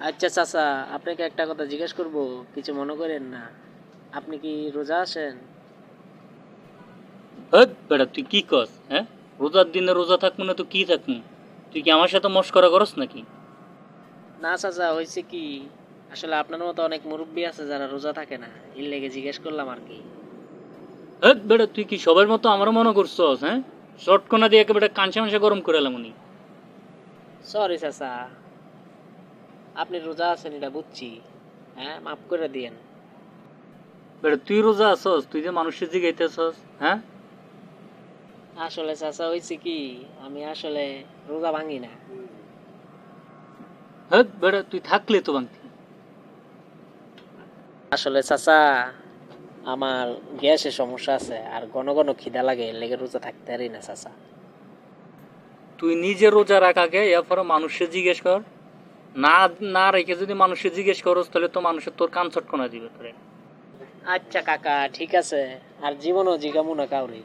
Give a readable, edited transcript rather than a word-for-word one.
আচ্ছা চাচা, আপনাকে একটা কথা জিজ্ঞেস করব, কিছু মনে করেন না। আপনি কি রোজা আছেন? হ্যাঁ বেটা, তুই কি কস? হ্যাঁ, রোজার দিনে রোজা থাকবো না তো কি থাকবো? তুই কি আমার সাথে মস্করা করস নাকি? না চাচা, হয়েছে কি, আসলে আপনার মতো অনেক মুরব্বী আছে যারা রোজা থাকে না, এর লেগে জিজ্ঞেস করলাম আর কি। হ্যাঁ বেটা, তুই কি সবার মতো আমারও মনে করছস? হ্যাঁ, শর্টকোনা দিয়ে একেবারে কাঁচা মাংসা গরম করে এলাম উনি। সরি চাচা, আপনি রোজা আছেন এটা বুঝছি। হ্যাঁ, মাফ করে দিয়েন। বেটা, তুই রোজা আছস? তুই যে মানুষের জিগাইতেছস? হ্যাঁ, আসলে চাচা হয়েছে কি, আমি আসলে রোজা ভাঙি না। হ্যাঁ বেটা, তুই থাকলে তো ভাঙতি। আসলে চাচা, আমার গ্যাসের সমস্যা আছে আর ঘন ঘন খিদা লাগে, এর লেগে রোজা থাকতে পারি না চাচা। তুই নিজে রোজা রাখ আগে, এরপরে মানুষের জিজ্ঞেস কর। না, না রেখে যদি মানুষের জিজ্ঞেস করস তাহলে তো মানুষের তোর কান চটকনা দিবে তোরে। আচ্ছা কাকা, ঠিক আছে, আর জীবনও জিগামু না কাউরি।